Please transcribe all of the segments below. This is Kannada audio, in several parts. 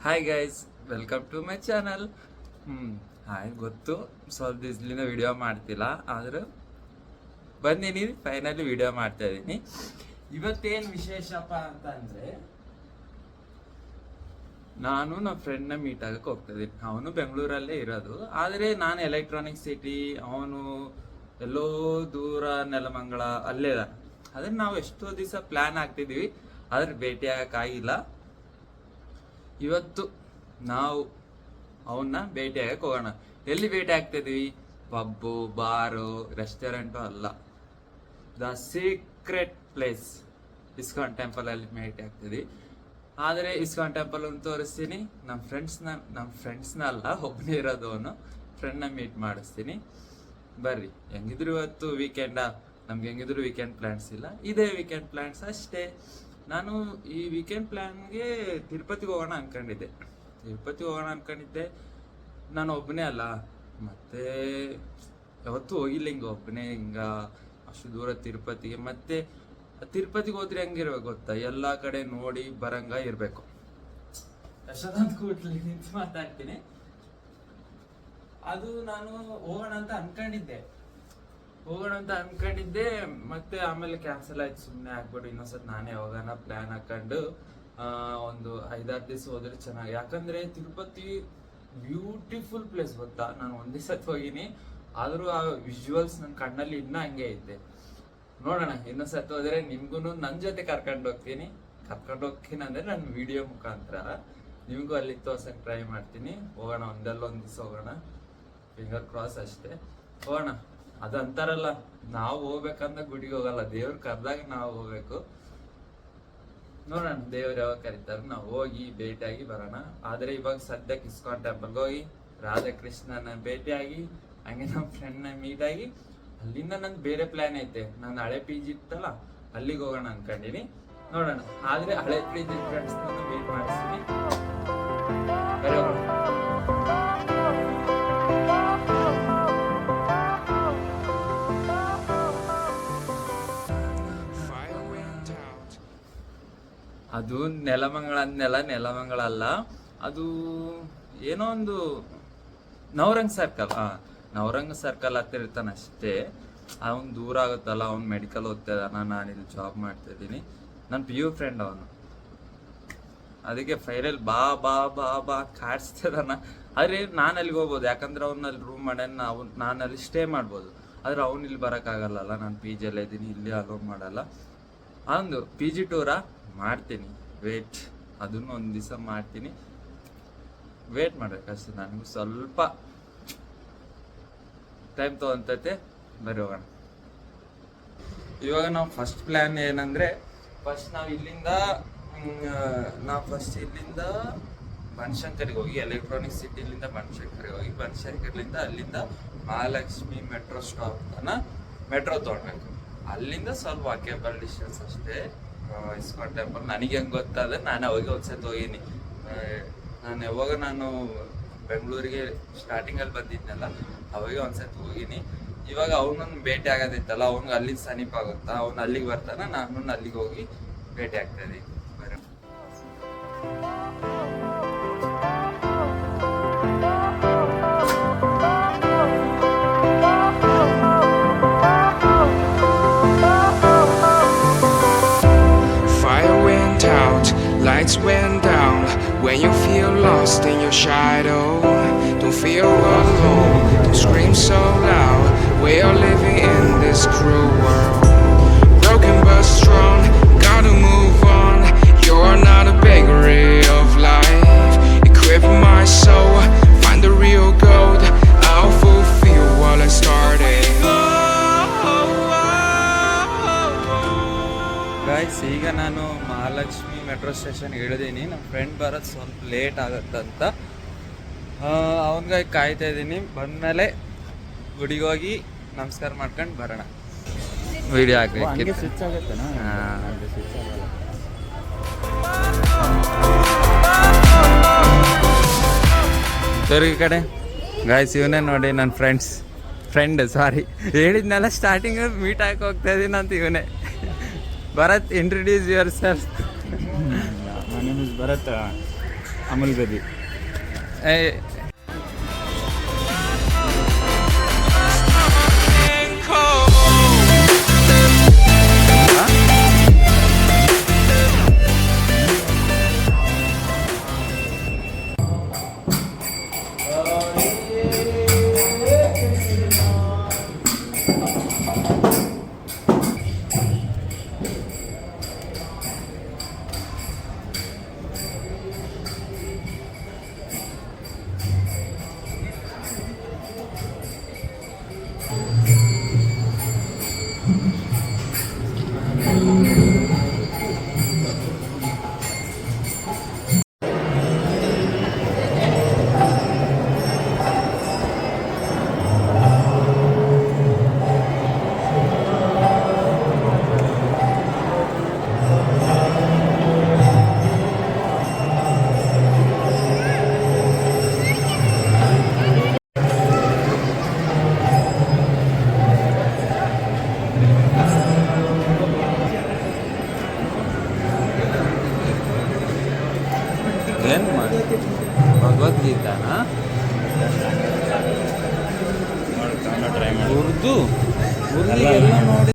Hi guys, welcome to my channel. Hi, ಗೊತ್ತು ಸ್ವಲ್ಪ ದಿವ್ಸಲಿಂದ ವಿಡಿಯೋ ಮಾಡ್ತಿಲ್ಲ, ಆದ್ರೆ ಬಂದೀನಿ, ಫೈನಲಿ ವಿಡಿಯೋ ಮಾಡ್ತಾ ಇದ್ದೀನಿ. ಇವತ್ತೇನು ವಿಶೇಷಪ್ಪ ಅಂತಂದರೆ, ನಾನು ನಮ್ಮ ಫ್ರೆಂಡ್ನ ಮೀಟ್ ಆಗಕ್ಕೆ ಹೋಗ್ತಾ ಇದ್ದೀನಿ. ಅವನು ಬೆಂಗಳೂರಲ್ಲೇ ಇರೋದು, ಆದರೆ ನಾನು ಎಲೆಕ್ಟ್ರಾನಿಕ್ ಸಿಟಿ, ಅವನು ಎಲ್ಲೋ ದೂರ ನೆಲಮಂಗಲ ಅಲ್ಲೇ ಇದ. ಅದನ್ನು ನಾವು ಎಷ್ಟೋ ದಿವಸ ಪ್ಲ್ಯಾನ್ ಆಗ್ತಿದ್ದೀವಿ, ಆದ್ರೆ ಭೇಟಿ ಆಗಕ್ಕಾಗಿಲ್ಲ. ಇವತ್ತು ನಾವು ಅವನ್ನ ಭೇಟಿ ಆಗಕ್ಕೆ ಹೋಗೋಣ. ಎಲ್ಲಿ ಭೇಟಿ ಆಗ್ತಿದ್ವಿ? ಪಬ್ಬು, ಬಾರು, ರೆಸ್ಟೋರೆಂಟು ಅಲ್ಲ, the secret place ISKCON temple ಅಲ್ಲಿ ಭೇಟಿ ಆಗ್ತಿದ್ವಿ. ಆದರೆ ಇಸ್ಕಾನ್ ಟೆಂಪಲ್ ಅಂತ ತೋರಿಸ್ತೀನಿ. ನಮ್ಮ ಫ್ರೆಂಡ್ಸ್ನ ಅಲ್ಲ, ಒಬ್ಬನೇ ಇರೋದು, ಅವನು ಫ್ರೆಂಡ್ನ ಮೀಟ್ ಮಾಡಿಸ್ತೀನಿ. ಬರ್ರಿ. ಹೆಂಗಿದ್ರು ಇವತ್ತು ವೀಕೆಂಡ, ನಮ್ಗೆ ಹೆಂಗಿದ್ರು ವೀಕೆಂಡ್ ಪ್ಲ್ಯಾನ್ಸ್ ಇಲ್ಲ, ಇದೇ ವೀಕೆಂಡ್ ಪ್ಲ್ಯಾನ್ಸ್ ಅಷ್ಟೇ. ನಾನು ಈ ವೀಕೆಂಡ್ ಪ್ಲ್ಯಾನ್ಗೆ ತಿರುಪತಿಗೆ ಹೋಗೋಣ ಅನ್ಕೊಂಡಿದ್ದೆ. ನಾನು ಒಬ್ಬನೇ ಅಲ್ಲ, ಮತ್ತೆ ಯಾವತ್ತೂ ಹೋಗಿಲ್ಲ ಹಿಂಗೆ ಒಬ್ಬನೇ, ಅಷ್ಟು ದೂರ ತಿರುಪತಿಗೆ. ಮತ್ತೆ ತಿರುಪತಿಗೆ ಹೋದ್ರೆ ಹೆಂಗಿರ್ಬೇಕು ಗೊತ್ತಾ, ಎಲ್ಲ ಕಡೆ ನೋಡಿ ಬರಂಗ ಇರಬೇಕು. ಯಶೋದಂತ ಕೂಟ್ಲಿ ನಿಂತು ಮಾತಾಡ್ತೀನಿ. ಅದು ನಾನು ಹೋಗೋಣ ಅಂತ ಅನ್ಕೊಂಡಿದ್ದೆ, ಮತ್ತೆ ಆಮೇಲೆ ಕ್ಯಾನ್ಸಲ್ ಆಯ್ತು. ಸುಮ್ಮನೆ ಆಗ್ಬಿಟ್ಟು ಇನ್ನೊಂದ್ಸತಿ ನಾನೇ ಹೋಗೋಣ ಪ್ಲಾನ್ ಹಾಕೊಂಡು ಒಂದು 5-6 ದಿವಸ ಹೋದ್ರೆ ಚೆನ್ನಾಗಿ. ಯಾಕಂದ್ರೆ ತಿರುಪತಿ ಬ್ಯೂಟಿಫುಲ್ ಪ್ಲೇಸ್ ಗೊತ್ತಾ. ನಾನು ಒಂದೇ ಸತಿ ಹೋಗಿನಿ, ಆದ್ರೂ ಆ ವಿಜುವಲ್ಸ್ ನನ್ನ ಕಣ್ಣಲ್ಲಿ ಇನ್ನೂ ಹಂಗೆ ಐತೆ. ನೋಡೋಣ, ಇನ್ನೊಂದ್ಸತಿ ಹೋದ್ರೆ ನಿಮ್ಗೂ ನನ್ನ ಜೊತೆ ಕರ್ಕೊಂಡು ಹೋಗ್ತೀನಿ ಅಂದ್ರೆ ನನ್ನ ವಿಡಿಯೋ ಮುಖಾಂತರ ನಿಮ್ಗೂ ಅಲ್ಲಿ ತೋರ್ಸಕ್ ಟ್ರೈ ಮಾಡ್ತೀನಿ. ಹೋಗೋಣ, ಒಂದ್ ದಿವಸ ಹೋಗೋಣ, ಫಿಂಗರ್ ಕ್ರಾಸ್ ಅಷ್ಟೇ. ಹೋಗೋಣ. ಅದು ಅಂತಾರಲ್ಲ, ನಾವು ಹೋಗ್ಬೇಕಂತ ಗುಡಿಗೆ ಹೋಗಲ್ಲ, ದೇವ್ರು ಕರೆದಾಗ ನಾವು ಹೋಗ್ಬೇಕು. ನೋಡೋಣ, ದೇವ್ರು ಯಾವಾಗ ಕರೀತಾರೆ ನಾವು ಹೋಗಿ ಭೇಟಿಯಾಗಿ ಬರೋಣ. ಆದ್ರೆ ಇವಾಗ ಸದ್ಯಕ್ಕೆ ಇಸ್ಕಾನ್ ಟೆಂಪಲ್ಗೆ ಹೋಗಿ ರಾಧಾಕೃಷ್ಣನ ಭೇಟಿಯಾಗಿ, ಹಂಗೆ ನಮ್ಮ ಫ್ರೆಂಡ್ನ ಮೀಟ್ ಆಗಿ, ಅಲ್ಲಿಂದ ನಂದು ಬೇರೆ ಪ್ಲಾನ್ ಐತೆ. ನಾನು ಹಳೆ PG ಇತ್ತಲ್ಲ, ಅಲ್ಲಿಗೆ ಹೋಗೋಣ ಅನ್ಕೊಂಡಿನಿ. ನೋಡೋಣ, ಆದ್ರೆ ಹಳೆ PG ಫ್ರೆಂಡ್ಸ್ ಮೀಟ್ ಮಾಡಿಸ್ತೀನಿ. ಅದು ನೆಲಮಂಗಲ ಅಲ್ಲ, ಅದು ಏನೋ ಒಂದು ನವರಂಗ್ ಸರ್ಕಲ್ ಹತ್ತಿರ ಇರ್ತಾನೆ ಅಷ್ಟೇ. ಅವನು ದೂರ ಆಗುತ್ತಲ್ಲ, ಅವ್ನು ಮೆಡಿಕಲ್ ಓದ್ತಾ ಇದ್ದಾನ, ನಾನು ಇಲ್ಲಿ ಜಾಬ್ ಮಾಡ್ತಾ ಇದ್ದೀನಿ. ನನ್ನ PU ಫ್ರೆಂಡ್ ಅವನು, ಅದಕ್ಕೆ ಫೈನಲ್ ಬಾ ಕಾಡಿಸ್ತಿದಾನ. ಆದರೆ ನಾನು ಅಲ್ಲಿಗೆ ಹೋಗ್ಬೋದು, ಯಾಕಂದ್ರೆ ಅವ್ನಲ್ಲಿ ರೂಮ್ ಮಾಡ್ಯಾನ, ನಾನು ಅಲ್ಲಿ ಸ್ಟೇ ಮಾಡ್ಬೋದು. ಆದ್ರೆ ಅವ್ನು ಇಲ್ಲಿ ಬರೋಕ್ಕಾಗಲ್ಲ, ನಾನು PG ಅಲ್ಲೇ ಇದ್ದೀನಿ, ಇಲ್ಲಿ ಅಲೋ ಮಾಡಲ್ಲ. ಒಂದು PG ಟೂರ ಮಾಡ್ತೀನಿ, ವೇಟ್, ಅದನ್ನು ಒಂದು ದಿವಸ ಮಾಡ್ತೀನಿ. ವೇಟ್ ಮಾಡ್ಬೇಕಷ್ಟೆ, ನನಗೂ ಸ್ವಲ್ಪ ಟೈಮ್ ತೊಗೊಂತೈತೆ. ಬರೀ ಹೋಗೋಣ. ಇವಾಗ ನಾವು ಫಸ್ಟ್ ಪ್ಲ್ಯಾನ್ ಏನಂದರೆ, ನಾವು ಇಲ್ಲಿಂದ ಬನಶಂಕರಿಗೆ ಹೋಗಿ, ಎಲೆಕ್ಟ್ರಾನಿಕ್ ಸಿಟಿಲಿಂದ ಬನಶಂಕರಿಗೆ ಹೋಗಿ, ಬನಶಂಕರ್ಲಿಂದ ಅಲ್ಲಿಂದ ಮಹಾಲಕ್ಷ್ಮಿ ಮೆಟ್ರೋ ಸ್ಟಾಪ್ ತನಕ ಮೆಟ್ರೋ ತೊಗೊಳ್ಬೇಕು. ಅಲ್ಲಿಂದ ಸ್ವಲ್ಪ ವಾಕೇಬಲ್ ಡಿಸ್ಟೆನ್ಸ್ ಅಷ್ಟೇ ಇಸ್ಕಾನ್ ಟೆಂಪಲ್. ನನಗೆ ಹೆಂಗೆ ಗೊತ್ತಾದ್ರೆ ನಾನು ಅವಾಗ ಒಂದ್ಸತಿ ಹೋಗೀನಿ. ನಾನು ಬೆಂಗಳೂರಿಗೆ ಸ್ಟಾರ್ಟಿಂಗಲ್ಲಿ ಬಂದಿದ್ನಲ್ಲ, ಅವಾಗ ಒಂದ್ಸತಿ ಹೋಗೀನಿ. ಇವಾಗ ಅವನನ್ನು ಭೇಟಿ ಆಗೋದಿತ್ತಲ್ಲ, ಅವ್ನಿಗೆ ಅಲ್ಲಿಂದ ಸಮೀಪ ಆಗುತ್ತಾ, ಅವ್ನು ಅಲ್ಲಿಗೆ ಬರ್ತಾನೆ, ನಾನು ಅಲ್ಲಿಗೆ ಹೋಗಿ ಭೇಟಿ ಆಗ್ತಾ ಇದ್ದೀನಿ. Lights went down when you feel lost in your shadow. Don't feel alone, don't scream so loud. We are living in this cruel world. Broken but strong, gotta move on. You're not a bakery of life. Equip my soul, find the real gold. I'll fulfill what I started. Guys, ಈಗ ನಾನು ಮಹಾಲಕ್ಷ್ಮಿ ಮೆಟ್ರೋ ಸ್ಟೇಷನ್ ಇಳಿದೀನಿ. ನಮ್ಮ ಫ್ರೆಂಡ್ ಬರೋದು ಸ್ವಲ್ಪ ಲೇಟ್ ಆಗುತ್ತಂತ ಅವನಿಗಾಗಿ ಕಾಯ್ತಾ ಇದ್ದೀನಿ. ಬಂದಮೇಲೆ ಗುಡಿಗೆ ಹೋಗಿ ನಮಸ್ಕಾರ ಮಾಡ್ಕೊಂಡು ಬರೋಣ. ವಿಡಿಯೋ ಹಾಕ್ಬೇಕು. ಈ ಕಡೆ ಗಾಯ್ಸ್, ಇವನೇ ನೋಡಿ ನನ್ನ ಫ್ರೆಂಡ್ ಹೇಳಿದ್ನೆಲ್ಲ ಸ್ಟಾರ್ಟಿಂಗ್ ಮೀಟ್ ಹಾಕಿ ಹೋಗ್ತಾ ಇದ್ದೀನಿ ಅಂತ. ಇವನೇ Bharat, introduce yourself. My name is Bharat. Amul baby. ಏನು ಮಾಡಿ ಭಗವದ್ಗೀತಾನಾ ಟ್ರೈ ಮಾಡಿ. ಉರ್ದು ಎಲ್ಲ ನೋಡಿ.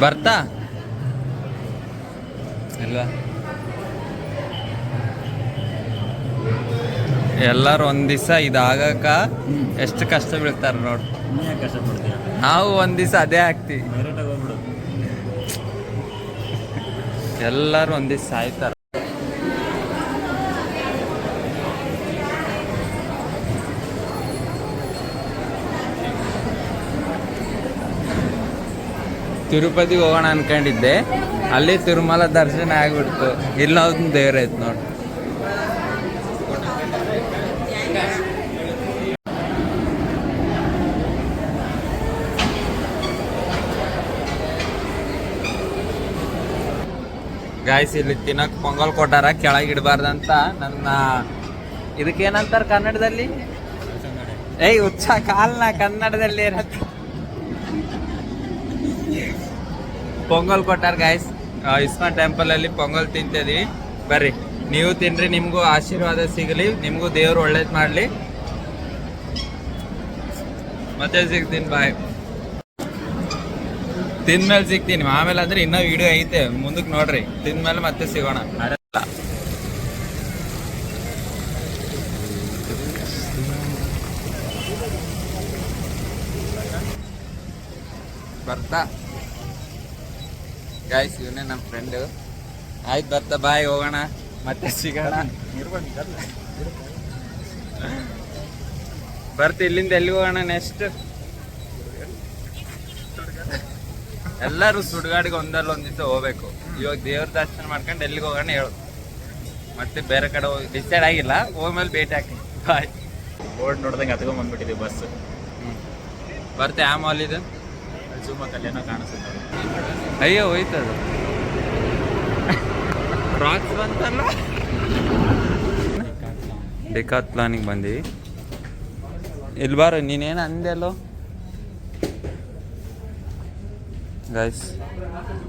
ಬರ್ತಾ ಇಲ್ವಾ? ಎಲ್ಲರೂ ಒಂದ್ ದಿವಸ ಇದಾಗಕ್ಕ ಎಷ್ಟು ಕಷ್ಟ ಬೀಳ್ತಾರ ನೋಡಿ. ಕಷ್ಟಪಡ್ತೀವಿ, ನಾವು ಒಂದ್ ದಿವಸ ಅದೇ ಆಗ್ತೀವಿ. ಡೈರೆಕ್ಟಾಗಿ ಹೋಗ್ಬಿಡು. ಎಲ್ಲರೂ ಒಂದ್ ದಿವಸ ಸಾಯ್ತಾರ. ತಿರುಪತಿಗೆ ಹೋಗೋಣ ಅನ್ಕೊಂಡಿದ್ದೆ, ಅಲ್ಲಿ ತಿರುಮಲ ದರ್ಶನ ಆಗ್ಬಿಡ್ತು. ಇಲ್ಲೊಂದು ದೇವ್ರ ಐತೆ ನೋಡಿ. ಗಾಯ್ಸ್ ಇಲ್ಲಿ ತಿನ್ನಕ್ ಪೊಂಗಲ್ ಕೊಟ್ಟಾರ, ಕೆಳಗೆ ಇಡಬಾರ್ದಂತ. ನನ್ನ ಇದಕ್ಕೇನಂತಾರ ಕನ್ನಡದಲ್ಲಿ? ಏಯ್ ಹುಚ್ಚ ಕಾಲ್ನ ಕನ್ನಡದಲ್ಲಿ ಏನಂತ ಪೊಂಗಲ್ ಕೊಟ್ಟಾರ ಗಾಯ್ಸ್. ಇಸ್ಕಾನ್ ಟೆಂಪಲ್ ಅಲ್ಲಿ ಪೊಂಗಲ್ ತಿಂತಿದೀವಿ. ಬರ್ರಿ ನೀವು ತಿನ್ರಿ, ನಿಮ್ಗೂ ಆಶೀರ್ವಾದ ಸಿಗಲಿ, ನಿಮ್ಗೂ ದೇವ್ರು ಒಳ್ಳೇದ್ ಮಾಡ್ಲಿ. ಮತ್ತೆ ಸಿಗ್ತೀನಿ, ಬಾಯ್. ತಿಂದ್ಮೇಲೆ ಸಿಗ್ತೀನಿ, ಆಮೇಲೆ ಅಂದ್ರೆ ಇನ್ನೂ ವಿಡಿಯೋ ಐತೆ ಮುಂದಕ್ಕೆ ನೋಡ್ರಿ. ತಿಂದ್ಮೇಲೆ ಮತ್ತೆ ಸಿಗೋಣ. ಬರ್ತಾ ಗಾಯ್ಸ್, ಇವನೇ ನಮ್ಮ ಫ್ರೆಂಡ್. ಆಯ್ತು ಬರ್ತಾ, ಬಾಯ್, ಹೋಗೋಣ, ಮತ್ತೆ ಸಿಗೋಣ. ಬರ್ತಾ ಇಲ್ಲಿಂದ ಎಲ್ಲಿ ಹೋಗೋಣ ನೆಕ್ಸ್ಟ್? ಎಲ್ಲರೂ ಸುಡ್ಗಾಡಿಗೆ ಒಂದಲ್ಲ ಒಂದ್ ದಿವಸ ಹೋಗ್ಬೇಕು. ಇವಾಗ ದೇವ್ರ ದರ್ಶನ ಮಾಡ್ಕೊಂಡು ಎಲ್ಲಿಗೆ ಹೋಗೋಣ ಹೇಳು, ಮತ್ತೆ ಬೇರೆ ಕಡೆ ಹೋಗಿ ಡಿಸೈಡ್ ಆಗಿಲ್ಲ. ಹೋದ್ಮೇಲೆ ಭೇಟಿ ಹಾಕಿ, ಬಾಯ್. ಬೋರ್ಡ್ ನೋಡ್ದಂಗೆ ಹತ್ಕೊಂಡ್ ಬಂದ್ಬಿಟ್ಟಿದ್ವಿ ಬಸ್. ಬರ್ತೆ ಯಾವ ಮಾಲ್ ಇದು? ಸುಮ್ಮ ಕಲ್ಯಾಣ ಕಾಣಿಸುತ್ತೆ. ಅಯ್ಯೋ ಹೋಯ್ತದ. ಕ್ರಾಕ್ಸ್ ಬಂತಲ್ಲ. ಡೆಕಾಥ್ಲಾನಿಗೆ ಬಂದಿ. ಇಲ್ಲಿ ಬಾರ, ನೀನೇನು ಅಂದೆಲ್ಲೋ ಗೈಸ್.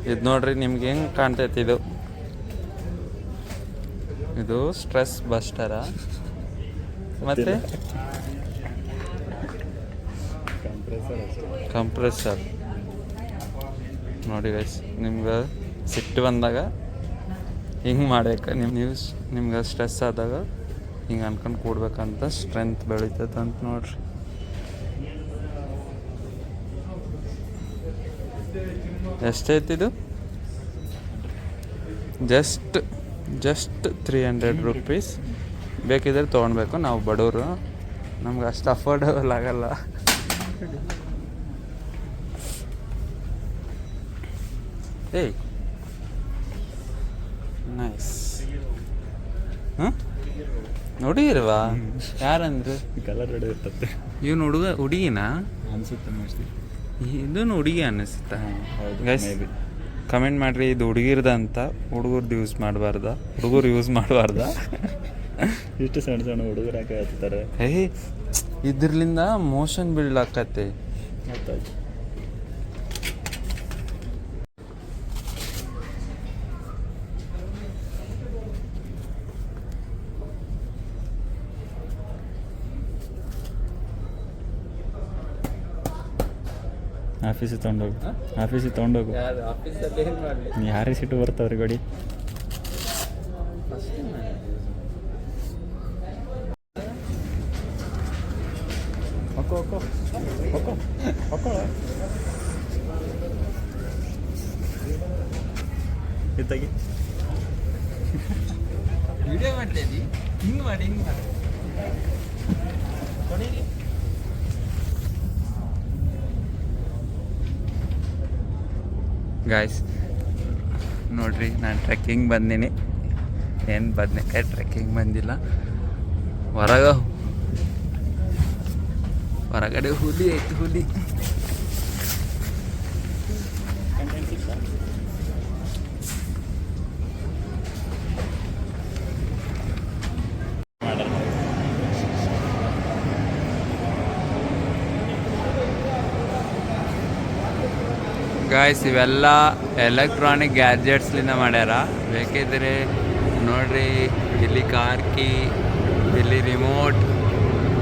ಇದು ನೋಡ್ರಿ, ನಿಮ್ಗೆ ಹೆಂಗೆ ಕಾಣ್ತೈತಿ ಇದು? ಇದು ಸ್ಟ್ರೆಸ್ ಬಸ್ಟರ. ಮತ್ತೆ ಕಂಪ್ರೆಸರ್ ನೋಡಿ ಗೈಸ್. ನಿಮ್ಗೆ ಸಿಟ್ಟು ಬಂದಾಗ ಹಿಂಗೆ ಮಾಡ್ಬೇಕು. ನಿಮ್ಗೆ ಸ್ಟ್ರೆಸ್ ಆದಾಗ ಹಿಂಗೆ ಅನ್ಕೊಂಡು ಕೂಡ್ಬೇಕಂತ ಸ್ಟ್ರೆಂತ್ ಬೆಳೀತದೆ ಅಂತ ನೋಡ್ರಿ. ಎಷ್ಟೈತಿದು? Just 300 rupees. ಬೇಕಿದ್ರೆ ತೊಗೊಳ್ಬೇಕು. ನಾವು ಬಡವರು, ನಮ್ಗೆ ಅಷ್ಟು ಅಫೋರ್ಡಬಲ್ ಆಗಲ್ಲ. ಏಯ್ ನೈಸ್. ಹಾಂ ಹುಡುಗಿರವಾ? ಯಾರಂದ್ರು? ಕಲರ್ ಇರ್ತದೆ. ಇವನು ಹುಡುಗಿನಾ ಅನ್ಸುತ್ತೆ ಮೋಸ್ಟ್ಲಿ. ಇದನ್ನು ಹುಡುಗಿ ಅನ್ನಿಸುತ್ತಾ? ಹೌದು, ಗೈಸ್ maybe. ಕಮೆಂಟ್ ಮಾಡಿರಿ, ಇದು ಹುಡುಗಿರ್ದ ಅಂತ. ಹುಡುಗರ್ದು ಯೂಸ್ ಮಾಡಬಾರ್ದ, ಹುಡುಗರು ಯೂಸ್ ಮಾಡಬಾರ್ದ. ಇಷ್ಟು ಸಣ್ಣ ಸಣ್ಣ ಹುಡುಗರು ಯಾಕೆ ಹಚ್ತಾರೆ? ಇದ್ರಲಿಂದ ಮೋಷನ್ ಬಿಲ್ಡ್ ಆಕತ್ತೆ. ಗೊತ್ತಾಯ್ತು. ಆಫೀಸಿಗೆ ತೊಗೊಂಡೋಗು, ಆಫೀಸಿಗೆ ತೊಗೊಂಡೋಗು. ಆಫೀಸಲ್ಲಿ ಏನು ಮಾಡಲಿ? ಯಾರಿಗೆ ಸಿಟ್ಟು ಬರ್ತಾವ್ರಿ ಗಾಡಿ? ಹೊಕ್ಕೋ ಹೊಕ್ಕೋ ಹೊಕ್ಕೋ ಹೊಕ್ಕೋ ಇತ್ತಾಗಿ ವಿಡಿಯೋ ಮಾಡ್ಲೇದಿ? ಹಿಂಗೆ ಮಾಡಿ ಗಾಯ್ಸ್ ನೋಡ್ರಿ, ನಾನು ಟ್ರೆಕ್ಕಿಂಗ್ ಬಂದೀನಿ. ಏನು ಬದನೇಕಾಯಿ ಟ್ರೆಕ್ಕಿಂಗ್ ಬಂದಿಲ್ಲ. ಹೊರಗಡೆ ಹುಲಿ ಐತಿ, ಹುಲಿ. ಗಾಯ್ಸ್ ಇವೆಲ್ಲ ಎಲೆಕ್ಟ್ರಾನಿಕ್ ಗ್ಯಾಜೆಟ್ಸ್ಲಿಂದ ಮಾಡ್ಯಾರ. ಬೇಕಿದ್ರೆ ನೋಡ್ರಿ, ಇಲ್ಲಿ ಕಾರ್ ಕೀ, ಇಲ್ಲಿ ರಿಮೋಟ್,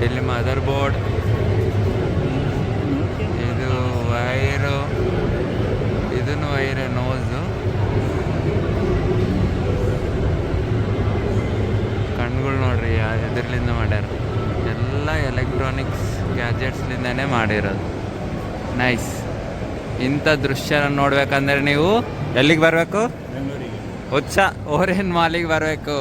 ಇಲ್ಲಿ ಮದರ್ ಬೋರ್ಡ್, ಇದು ವೈರು, ಇದನ್ನು ವೈರು, ನೋಸು, ಕಣ್ಗಳು ನೋಡ್ರಿ ಎದುರ್ಲಿಂದ ಮಾಡ್ಯಾರ. ಎಲ್ಲ ಎಲೆಕ್ಟ್ರಾನಿಕ್ಸ್ ಗ್ಯಾಜೆಟ್ಸ್ಲಿಂದನೇ ಮಾಡಿರೋದು. ನೈಸ್. ಇಂಥ ದೃಶ್ಯನ ನೋಡ್ಬೇಕಂದ್ರೆ ನೀವು ಎಲ್ಲಿಗೆ ಬರಬೇಕು? ಬೆಂಗಳೂರಿಗೆ. ಹುಚ್ಚ ಓರಿಯನ್ ಮಾಲಿಗೆ ಬರಬೇಕು.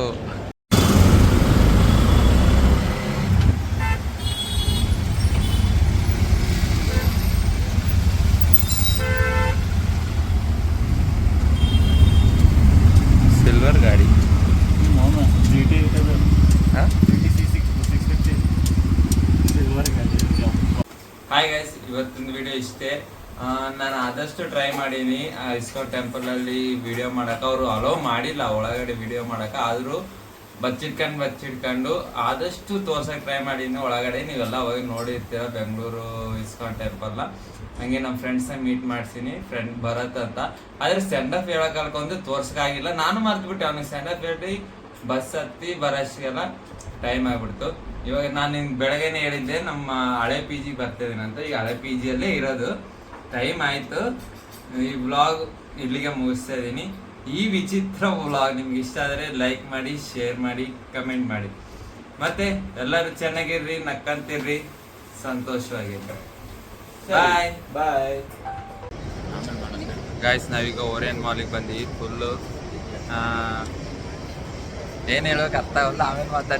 ಸಿಲ್ವರ್ ಗಾಡಿ. GT ಇರ್ತದೆ. ಹಾಂ, GT 650 ಸಿಲ್ವರ್ ಗಾಡಿ. ಹಾಯ್ ಗೈಸ್, ಇವತ್ತಿನ ವಿಡಿಯೋ ಇಷ್ಟೇ. ನಾನು ಆದಷ್ಟು ಟ್ರೈ ಮಾಡೀನಿ ಇಸ್ಕಾನ್ ಟೆಂಪಲಲ್ಲಿ ವಿಡಿಯೋ ಮಾಡೋಕೆ. ಅವರು ಅಲೋ ಮಾಡಿಲ್ಲ ಒಳಗಡೆ ವಿಡಿಯೋ ಮಾಡೋಕೆ, ಆದರೂ ಬಚ್ಚಿಟ್ಕೊಂಡು ಆದಷ್ಟು ತೋರ್ಸೋಕೆ ಟ್ರೈ ಮಾಡೀನಿ ಒಳಗಡೆ. ನೀವೆಲ್ಲ ಹೋಗಿ ನೋಡಿರ್ತೀರ ಬೆಂಗಳೂರು ಇಸ್ಕಾನ್ ಟೆಂಪಲ್ನ. ಹಂಗೆ ನಮ್ಮ ಫ್ರೆಂಡ್ಸ್ನ ಮೀಟ್ ಮಾಡ್ತೀನಿ, ಫ್ರೆಂಡ್ ಭರತ್ ಅಂತ. ಆದರೆ ಸೆಂಡ್ ಆಫ್ ಹೇಳೋಕಲ್ಕೊಂದು ತೋರ್ಸೋಕ್ಕಾಗಿಲ್ಲ. ನಾನು ಮರ್ತ್ಬಿಟ್ಟೆ ಅವನಿಗೆ ಸೆಂಡ್ ಆಫ್ ಹೇಳಿ ಬಸ್ ಹತ್ತಿ ಬರೋಷ್ಟಿಗೆಲ್ಲ ಟೈಮ್ ಆಗಿಬಿಡ್ತು. ಇವಾಗ ನಾನು ನಿಮ್ಗೆ ಬೆಳಗ್ಗೆನೇ ಹೇಳಿದ್ದೆ ನಮ್ಮ ಹಳೆ ಪಿ ಜಿಗೆ ಬರ್ತಿದ್ದೀನಿ ಅಂತ. ಈಗ ಹಳೆ ಪಿ ಜಿಯಲ್ಲೇ ಇರೋದು. ಟೈಮ್ ಆಯಿತು. ಈ ವ್ಲಾಗ್ ಇಲ್ಲಿಗೆ ಮುಗಿಸ್ತಾ ಇದ್ದೀನಿ. ಈ ವಿಚಿತ್ರ ವ್ಲಾಗ್ ನಿಮ್ಗೆ ಇಷ್ಟ ಆದರೆ ಲೈಕ್ ಮಾಡಿ, ಶೇರ್ ಮಾಡಿ, ಕಮೆಂಟ್ ಮಾಡಿ. ಮತ್ತೆ ಎಲ್ಲರೂ ಚೆನ್ನಾಗಿರ್ರಿ, ನಕ್ಕಂತಿರ್ರಿ, ಸಂತೋಷವಾಗಿರ್ರಿ. ಬಾಯ್ ಬಾಯ್ ಗಾಯ್ಸ್. ನಾವೀಗ ಓರಿಯನ್ ಮಾಲಿಗೆ ಬಂದ್ವಿ. ಫುಲ್ಲು ಏನು ಹೇಳೋಕೆ ಅರ್ಥ ಆಗಲ್ಲ, ಆಮೇಲೆ ಮಾತಾಡ್ತೀವಿ.